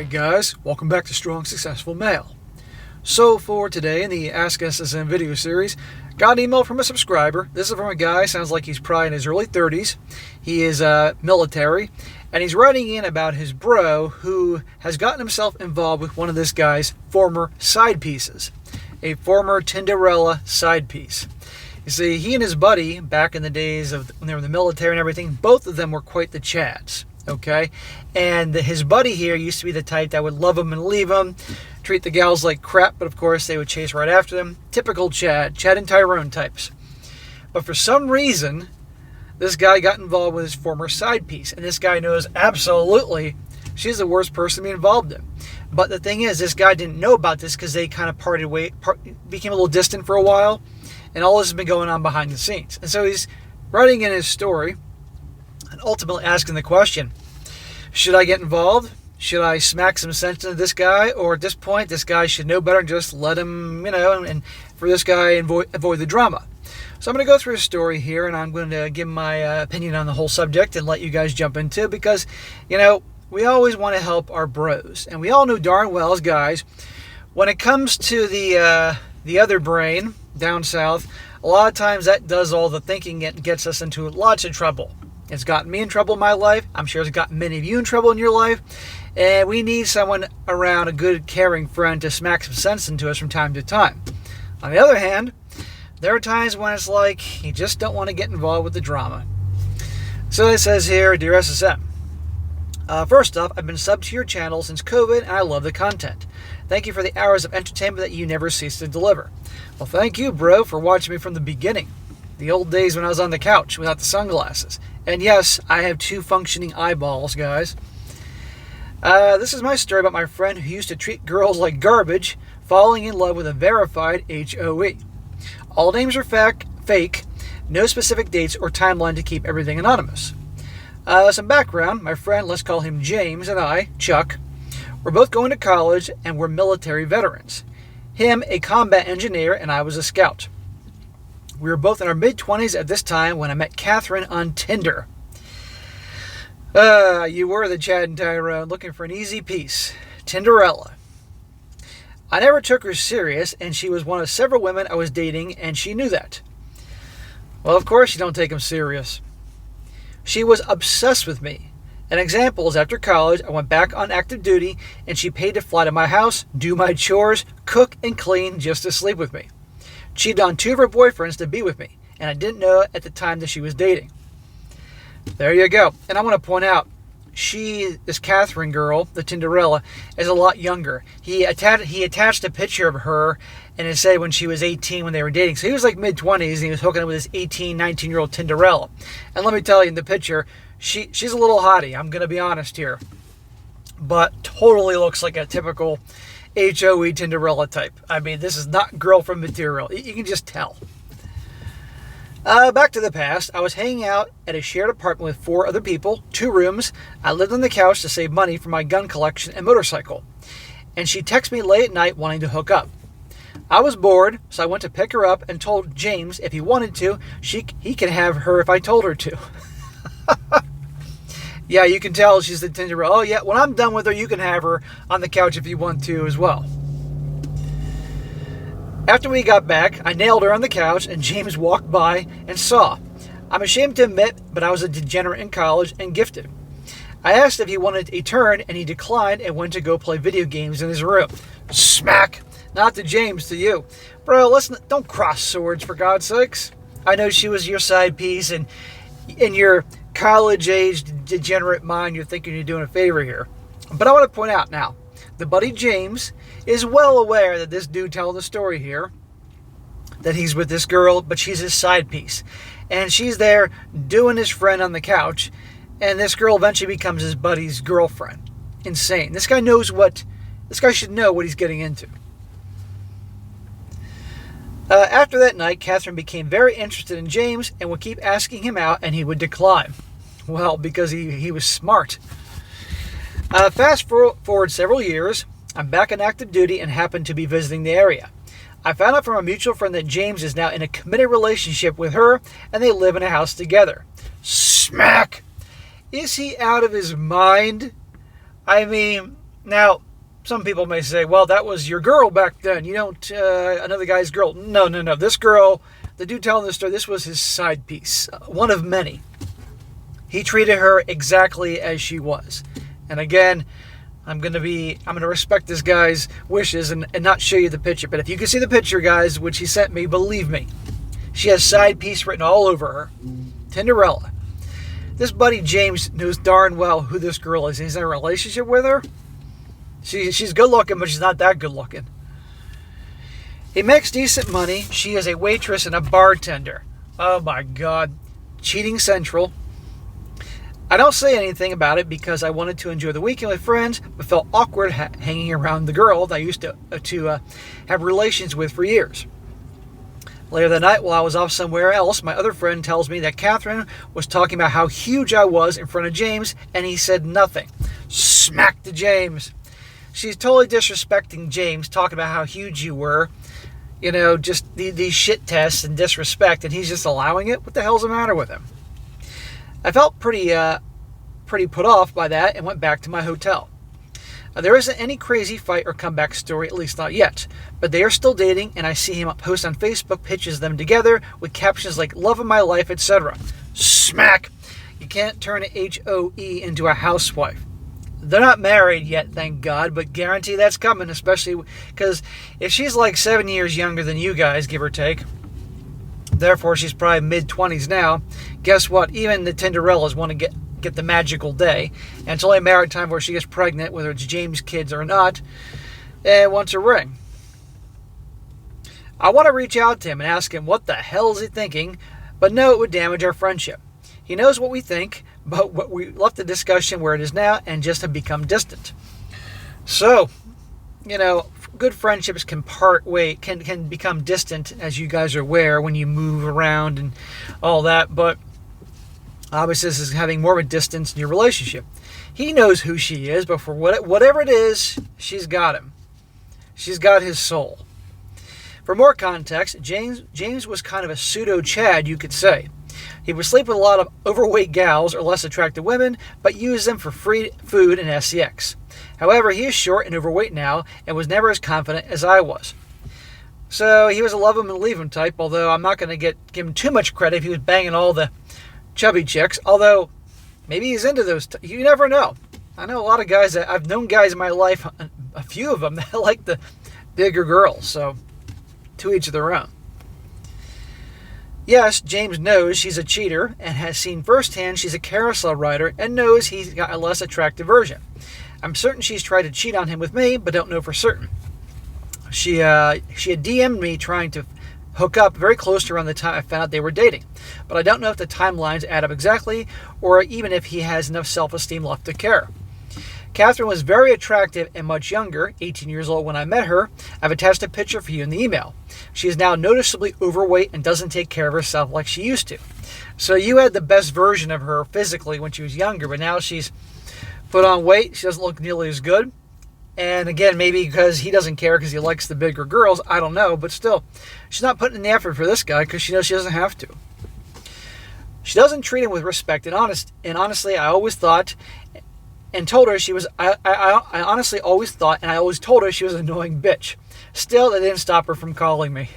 guys, welcome back to Strong Successful Male. So for today in the Ask SSM video series, got an email from a subscriber. This is from a guy, sounds like he's probably in his early 30s. He is military, and he's writing in about his bro who has gotten himself involved with one of this guy's former side pieces. A former Tinderella side piece. You see, he and his buddy, back in the days of when they were in the military and everything, both of them were quite the chads. Okay, and his buddy here used to be the type that would love him and leave him, treat the gals like crap, but of course they would chase right after them. Typical Chad and Tyrone types. But for some reason, this guy got involved with his former side piece, and this guy knows absolutely she's the worst person to be involved in. But the thing is, this guy didn't know about this because they kind of became a little distant for a while, and all this has been going on behind the scenes. And so he's writing in his story and ultimately asking the question, should I get involved? Should I smack some sense into this guy? Or at this point, this guy should know better and just let him, and for this guy, avoid the drama. So I'm going to go through his story here, and I'm going to give my opinion on the whole subject and let you guys jump into it because, we always want to help our bros. And we all know darn well as guys, when it comes to the other brain down south, a lot of times that does all the thinking and gets us into lots of trouble. It's gotten me in trouble in my life. I'm sure it's gotten many of you in trouble in your life. And we need someone around, a good, caring friend, to smack some sense into us from time to time. On the other hand, there are times when it's like you just don't want to get involved with the drama. So it says here, Dear SSM, first off, I've been subbed to your channel since COVID, and I love the content. Thank you for the hours of entertainment that you never cease to deliver. Well, thank you, bro, for watching me from the beginning. The old days when I was on the couch without the sunglasses. And yes, I have 2 functioning eyeballs, guys. This is my story about my friend who used to treat girls like garbage, falling in love with a verified HOE. All names are fake, no specific dates or timeline to keep everything anonymous. Some background, my friend, let's call him James, and I, Chuck, we're both going to college and we're military veterans. Him, a combat engineer, and I was a scout. We were both in our mid-20s at this time when I met Catherine on Tinder. You were the Chad and Tyrone looking for an easy piece. Tinderella. I never took her serious, and she was one of several women I was dating, and she knew that. Well, of course you don't take them serious. She was obsessed with me. An example is after college, I went back on active duty, and she paid to fly to my house, do my chores, cook, and clean just to sleep with me. Cheated on 2 of her boyfriends to be with me, and I didn't know at the time that she was dating. There you go. And I want to point out, this Catherine girl, the Tinderella, is a lot younger. He attached a picture of her, and it said when she was 18 when they were dating. So he was like mid-20s, and he was hooking up with this 18, 19-year-old Tinderella. And let me tell you, in the picture, she's a little hottie. I'm going to be honest here. But totally looks like a typical HOE Tinderella type. I mean, this is not girlfriend material. You can just tell. Back to the past. I was hanging out at a shared apartment with 4 other people, 2 rooms. I lived on the couch to save money for my gun collection and motorcycle. And she texted me late at night wanting to hook up. I was bored, so I went to pick her up and told James if he wanted to, he could have her if I told her to. Yeah, you can tell she's the Tinderella. Oh, yeah, when I'm done with her, you can have her on the couch if you want to as well. After we got back, I nailed her on the couch, and James walked by and saw. I'm ashamed to admit, but I was a degenerate in college and gifted. I asked if he wanted a turn, and he declined and went to go play video games in his room. Smack! Not to James, to you. Bro, don't cross swords, for God's sakes. I know she was your side piece, and in your college-aged degenerate mind, you're thinking you're doing a favor here. But I want to point out now, the buddy James is well aware that this dude telling the story here, that he's with this girl, but she's his side piece. And she's there doing his friend on the couch, and this girl eventually becomes his buddy's girlfriend. Insane. This guy should know what he's getting into. After that night, Catherine became very interested in James and would keep asking him out, and he would decline. Well, because he was smart. Fast forward several years, I'm back on active duty and happen to be visiting the area. I found out from a mutual friend that James is now in a committed relationship with her, and they live in a house together. Smack! Is he out of his mind? I mean, Now, some people may say, well, that was your girl back then. You don't, another guy's girl. No. This girl, the dude telling this story, this was his side piece, one of many. He treated her exactly as she was. And again, I'm going to respect this guy's wishes and not show you the picture. But if you can see the picture, guys, which he sent me, believe me, she has side piece written all over her. Tinderella. This buddy James knows darn well who this girl is. He's in a relationship with her. She's good looking, but she's not that good looking. He makes decent money. She is a waitress and a bartender. Oh my God. Cheating central. I don't say anything about it because I wanted to enjoy the weekend with friends, but felt awkward hanging around the girl that I used to have relations with for years. Later that night, while I was off somewhere else, my other friend tells me that Catherine was talking about how huge I was in front of James, and he said nothing. Smack to James. She's totally disrespecting James, talking about how huge you were. You know, just these shit tests and disrespect, and he's just allowing it? What the hell's the matter with him? I felt pretty put off by that and went back to my hotel. There isn't any crazy fight or comeback story, at least not yet, but they are still dating, and I see him post on Facebook pictures of them together with captions like love of my life, etc. Smack! You can't turn an HOE into a housewife. They're not married yet, thank God, but guarantee that's coming, especially because if she's like 7 years younger than you guys, give or take, therefore she's probably mid-20s now, guess what? Even the Tinderellas want to get the magical day, and it's only a matter of time where she gets pregnant, whether it's James' kids or not, and wants a ring. I want to reach out to him and ask him what the hell is he thinking, but no, it would damage our friendship. He knows what we think, but we left the discussion where it is now and just have become distant. So, you know, good friendships can can become distant, as you guys are aware, when you move around and all that, but obviously this is having more of a distance in your relationship. He knows who she is, but for whatever it is, she's got him. She's got his soul. For more context, James was kind of a pseudo-Chad, you could say. He would sleep with a lot of overweight gals or less attractive women, but use them for free food and sex. However, he is short and overweight now and was never as confident as I was. So he was a love him and leave him type, although I'm not going to give him too much credit if he was banging all the chubby chicks, although maybe he's into those. You never know. I know a lot of guys I've known guys in my life, a few of them that like the bigger girls, so to each their own. Yes, James knows she's a cheater and has seen firsthand she's a Carousel Rider and knows he's got a less attractive version. I'm certain she's tried to cheat on him with me, but don't know for certain. She had DM'd me trying to hook up very close to around the time I found out they were dating, but I don't know if the timelines add up exactly or even if he has enough self-esteem left to care. Catherine was very attractive and much younger, 18 years old when I met her. I've attached a picture for you in the email. She is now noticeably overweight and doesn't take care of herself like she used to. So you had the best version of her physically when she was younger, but now she's put on weight. She doesn't look nearly as good. And again, maybe because he doesn't care because he likes the bigger girls. I don't know, but still, she's not putting in the effort for this guy because she knows she doesn't have to. She doesn't treat him with respect and honestly, I always thought and told her she was, I honestly always thought and I always told her she was an annoying bitch. Still, that didn't stop her from calling me.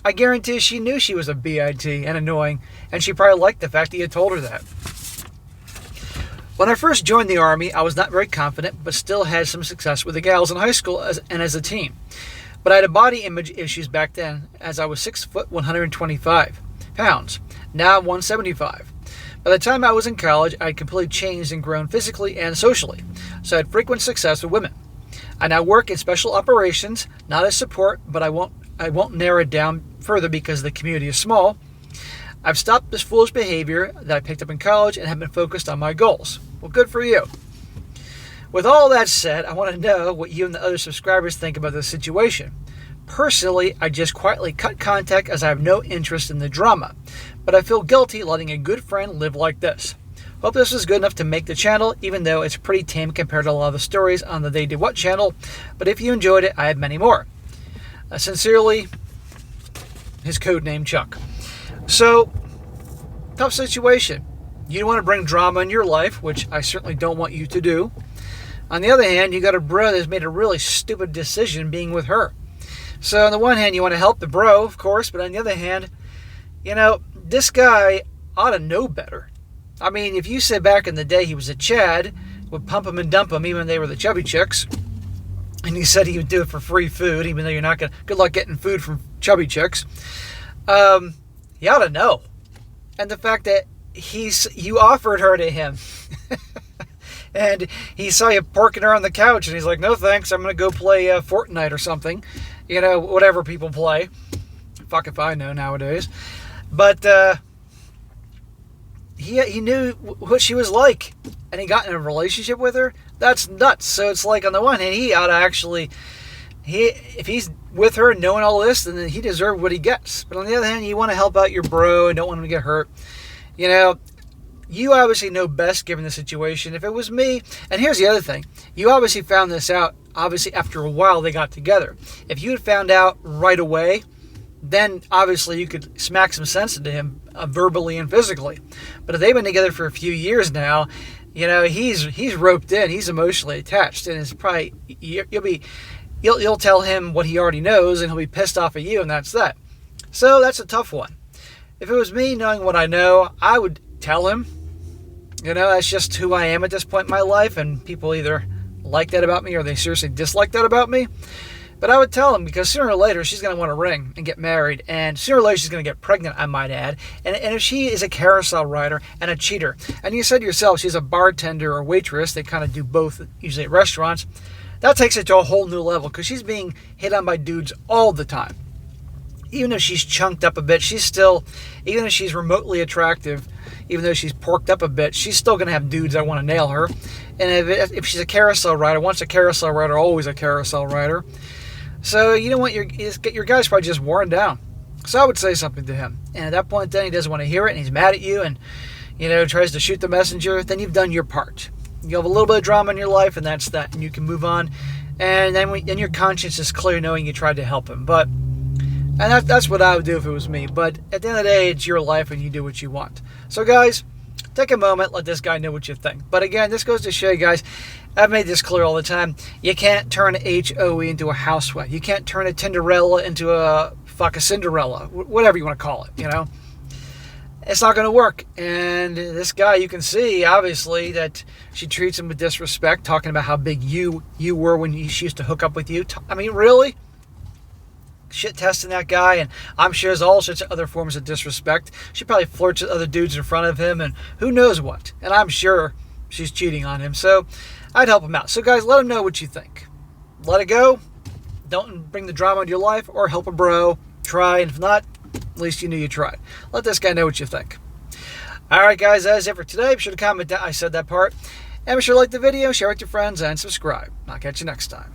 I guarantee she knew she was a BIT and annoying, and she probably liked the fact that he had told her that. When I first joined the Army, I was not very confident, but still had some success with the gals in high school and as a team. But I had body image issues back then, as I was 6 foot 125 pounds. Now I'm 175. By the time I was in college, I had completely changed and grown physically and socially, so I had frequent success with women. I now work in special operations, not as support, but I won't narrow it down further because the community is small. I've stopped this foolish behavior that I picked up in college and have been focused on my goals. Well, good for you. With all that said, I want to know what you and the other subscribers think about this situation. Personally, I just quietly cut contact as I have no interest in the drama, but I feel guilty letting a good friend live like this. Hope this was good enough to make the channel, even though it's pretty tame compared to a lot of the stories on the They Did What channel, but if you enjoyed it, I have many more. Sincerely, his codename Chuck. So, tough situation. You don't want to bring drama in your life, which I certainly don't want you to do. On the other hand, you got a bro that's made a really stupid decision being with her. So on the one hand, you want to help the bro, of course, but on the other hand, this guy ought to know better. I mean, if you said back in the day he was a Chad, would pump him and dump him even when they were the chubby chicks, and he said he would do it for free food, even though you're not going to, good luck getting food from chubby chicks, you ought to know. And the fact that you offered her to him, and he saw you porking her on the couch, and he's like, no thanks, I'm going to go play Fortnite or something, whatever people play. Fuck if I know nowadays. But he knew what she was like, and he got in a relationship with her. That's nuts. So it's like, on the one hand, he ought to actually, if he's with her knowing all this, then he deserves what he gets. But on the other hand, you want to help out your bro and don't want him to get hurt. You obviously know best given the situation. If it was me, and here's the other thing, you obviously found this out, obviously after a while they got together. If you had found out right away, then obviously you could smack some sense into him verbally and physically. But if they've been together for a few years now, he's roped in, he's emotionally attached, and it's probably you'll tell him what he already knows, and he'll be pissed off at you, and that's that. So that's a tough one. If it was me, knowing what I know, I would tell him. That's just who I am at this point in my life, and people either like that about me or they seriously dislike that about me. But I would tell him, because sooner or later she's going to want a ring and get married, and sooner or later she's going to get pregnant, I might add. And if she is a carousel rider and a cheater, and you said yourself she's a bartender or waitress, they kind of do both usually at restaurants, that takes it to a whole new level, because she's being hit on by dudes all the time. Even if she's chunked up a bit, she's still, even if she's remotely attractive, even though she's porked up a bit, she's still going to have dudes that want to nail her. And if she's a carousel rider, once a carousel rider, always a carousel rider. So you know what, your guy's probably just worn down. So I would say something to him. And at that point then he doesn't want to hear it, and he's mad at you, and tries to shoot the messenger. Then you've done your part. You have a little bit of drama in your life, and that's that. And you can move on. And then your conscience is clear knowing you tried to help him. And that's what I would do if it was me. But at the end of the day, it's your life and you do what you want. So guys, take a moment, let this guy know what you think. But again, this goes to show you guys, I've made this clear all the time, you can't turn a HOE into a housewife. You can't turn a Tinderella into a Cinderella, whatever you want to call it, It's not going to work. And this guy, you can see, obviously, that she treats him with disrespect, talking about how big you were when she used to hook up with you. I mean, really? Shit testing that guy, and I'm sure there's all sorts of other forms of disrespect. She probably flirts with other dudes in front of him, and who knows what. And I'm sure she's cheating on him. So I'd help him out. So guys, let him know what you think. Let it go. Don't bring the drama into your life, or help a bro. Try, and if not, at least you knew you tried. Let this guy know what you think. Alright guys, that is it for today. Be sure to comment down, I said that part. And be sure to like the video, share it with your friends, and subscribe. I'll catch you next time.